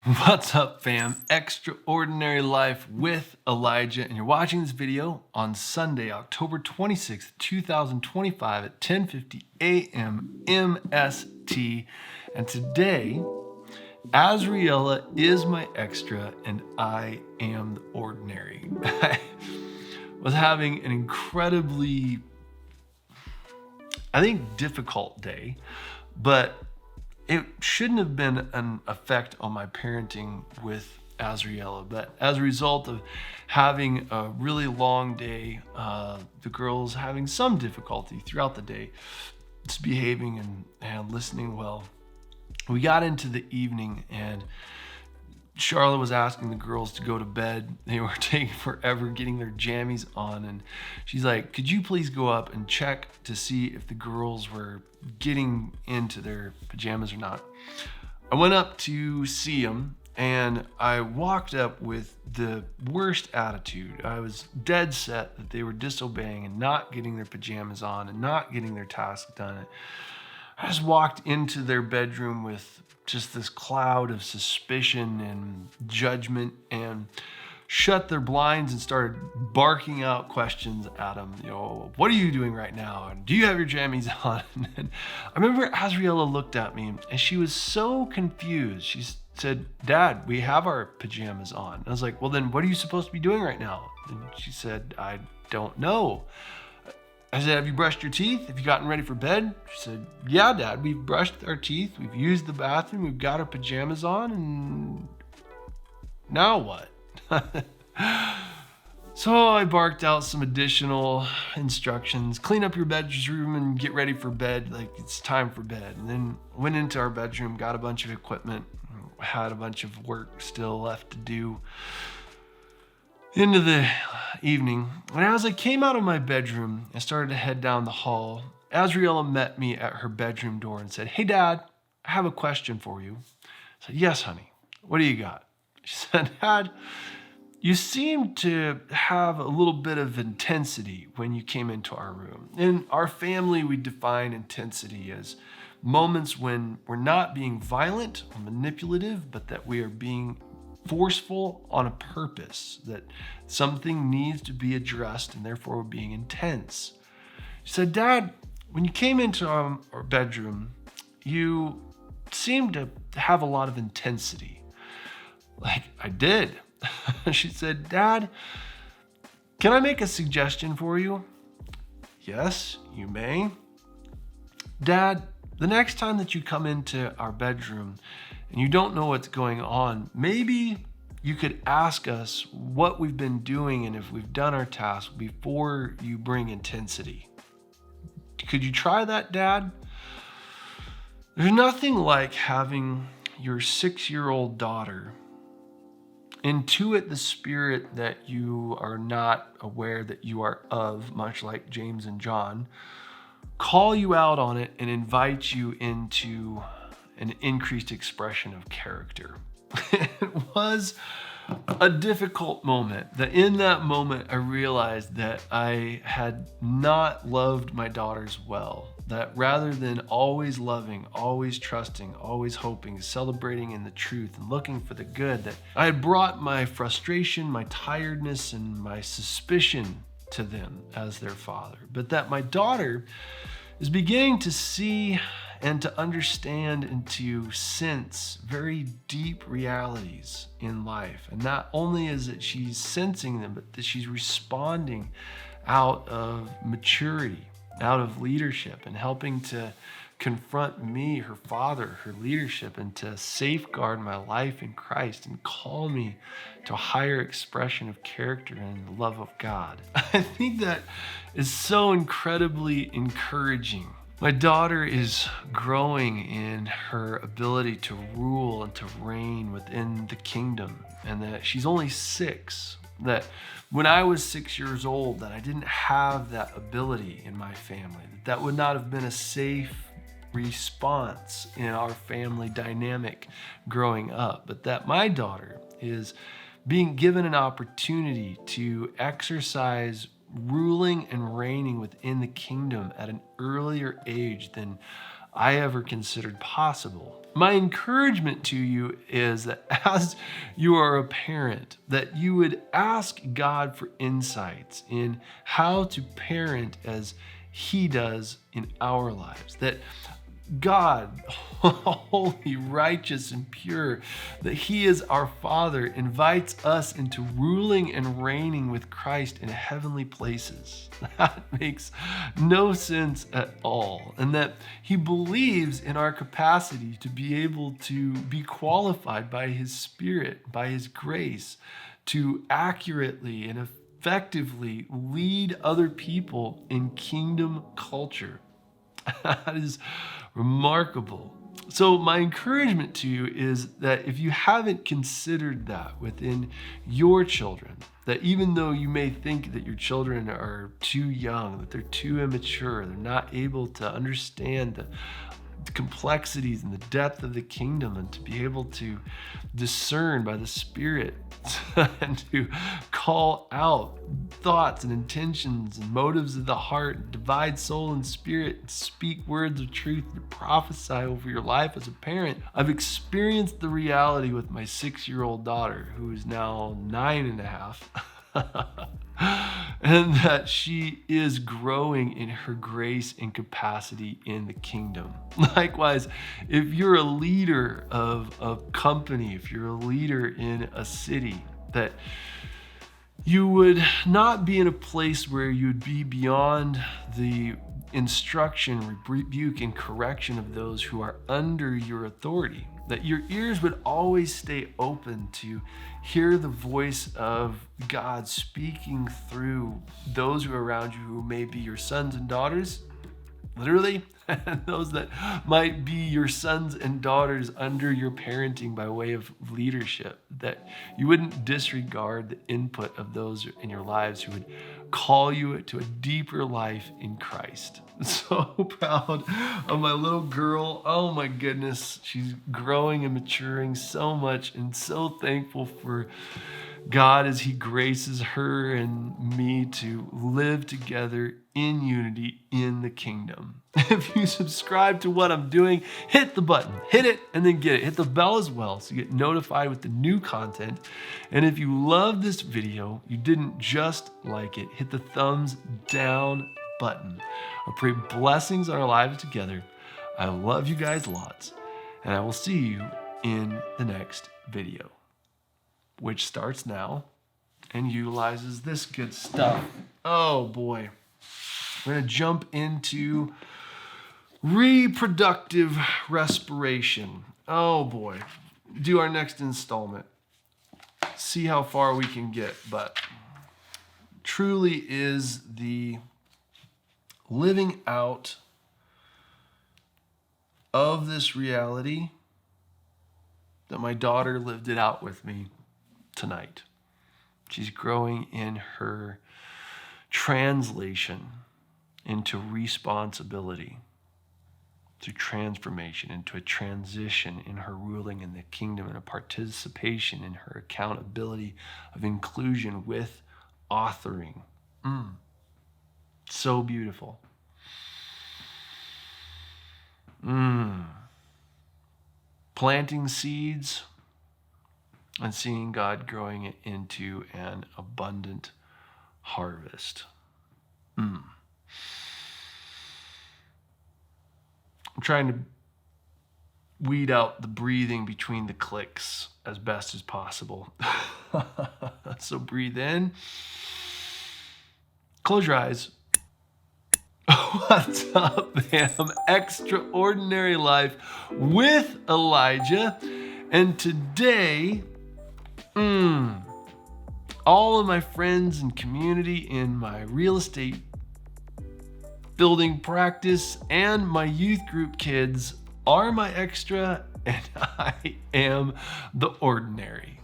What's up, fam? Extraordinary Life with Elijah, and you're watching this video on Sunday, October 26th, 2025 at 10:50 a.m. MST. And today, Azriela is my extra and I am the ordinary. I was having an incredibly, difficult day, but it shouldn't have been an effect on my parenting with Azriela, but as a result of having a really long day, the girls having some difficulty throughout the day, just behaving and listening well. We got into the evening and Charlotte was asking the girls to go to bed. They were taking forever getting their jammies on. And she's like, could you please go up and check to see if the girls were getting into their pajamas or not? I went up to see them and I walked up with the worst attitude. I was dead set that they were disobeying and not getting their pajamas on and not getting their task done. I just walked into their bedroom with just this cloud of suspicion and judgment and shut their blinds and started barking out questions at them. What are you doing right now? And do you have your jammies on? And I remember Azriela looked at me and she was so confused. She said, Dad, we have our pajamas on. I was like, well, then what are you supposed to be doing right now? And she said, I don't know. I said, have you brushed your teeth? Have you gotten ready for bed? She said, yeah, Dad, we've brushed our teeth. We've used the bathroom. We've got our pajamas on. And now what? So I barked out some additional instructions. Clean up your bedroom and get ready for bed. Like it's time for bed. And then went into our bedroom, got a bunch of equipment, had a bunch of work still left to do. Into the evening, and as I came out of my bedroom and started to head down the hall, Azriela met me at her bedroom door and said, hey, Dad, I have a question for you. I said, yes, honey. What do you got? She said, Dad, you seemed to have a little bit of intensity when you came into our room. In our family, we define intensity as moments when we're not being violent or manipulative, but that we are being forceful on a purpose, that something needs to be addressed and therefore we're being intense. She said, Dad, when you came into our bedroom, you seemed to have a lot of intensity. Like, I did. She said, Dad, can I make a suggestion for you? Yes, you may. Dad, the next time that you come into our bedroom and you don't know what's going on, maybe you could ask us what we've been doing and if we've done our task before you bring intensity. Could you try that, Dad? There's nothing like having your 6-year-old daughter intuit the spirit that you are not aware that you are of, much like James and John, call you out on it and invite you into an increased expression of character. It was a difficult moment. That in that moment, I realized that I had not loved my daughters well. That rather than always loving, always trusting, always hoping, celebrating in the truth and looking for the good, that I had brought my frustration, my tiredness, and my suspicion to them as their father. But that my daughter is beginning to see and to understand and to sense very deep realities in life. And not only is it she's sensing them, but that she's responding out of maturity, out of leadership, and helping to confront me, her father, her leadership, and to safeguard my life in Christ and call me to a higher expression of character and the love of God. I think that is so incredibly encouraging. My daughter is growing in her ability to rule and to reign within the kingdom, and that she's only 6. That when I was 6 years old, that I didn't have that ability in my family. That would not have been a safe response in our family dynamic growing up, but that my daughter is being given an opportunity to exercise ruling and reigning within the kingdom at an earlier age than I ever considered possible. My encouragement to you is that as you are a parent, that you would ask God for insights in how to parent as He does in our lives. That God, holy, righteous, and pure, that He is our Father, invites us into ruling and reigning with Christ in heavenly places. That makes no sense at all. And that He believes in our capacity to be able to be qualified by His Spirit, by His grace, to accurately and effectively lead other people in kingdom culture. That is remarkable. So my encouragement to you is that if you haven't considered that within your children, that even though you may think that your children are too young, that they're too immature, they're not able to understand the complexities and the depth of the kingdom, and to be able to discern by the Spirit and to call out thoughts and intentions and motives of the heart, divide soul and spirit, speak words of truth, to prophesy over your life as a parent. I've experienced the reality with my 6-year-old daughter, who is now 9.5. And that she is growing in her grace and capacity in the kingdom. Likewise, if you're a leader of a company, if you're a leader in a city, that you would not be in a place where you'd be beyond the instruction, rebuke, and correction of those who are under your authority. That your ears would always stay open to hear the voice of God speaking through those who are around you, who may be your sons and daughters, literally, and those that might be your sons and daughters under your parenting by way of leadership. That you wouldn't disregard the input of those in your lives who would call you to a deeper life in Christ. So proud of my little girl. Oh my goodness, she's growing and maturing so much, and so thankful for God as He graces her and me to live together in unity in the kingdom. If you subscribe to what I'm doing, hit the button, hit it, and then get it. Hit the bell as well so you get notified with the new content. And if you love this video, you didn't just like it, hit the thumbs down button. I pray blessings on our lives together. I love you guys lots, and I will see you in the next video, which starts now and utilizes this good stuff. Oh boy. We're going to jump into reproductive respiration. Oh boy. Do our next installment. See how far we can get, but truly is the living out of this reality that my daughter lived it out with me tonight. She's growing in her translation into responsibility, to transformation, into a transition in her ruling in the kingdom, and a participation in her accountability of inclusion with authoring. So beautiful. Planting seeds and seeing God growing it into an abundant harvest. I'm trying to weed out the breathing between the clicks as best as possible. So breathe in. Close your eyes. What's up, fam? Extraordinary Life with Elijah. And today, all of my friends and community in my real estate building practice and my youth group kids are my extra, and I am the ordinary.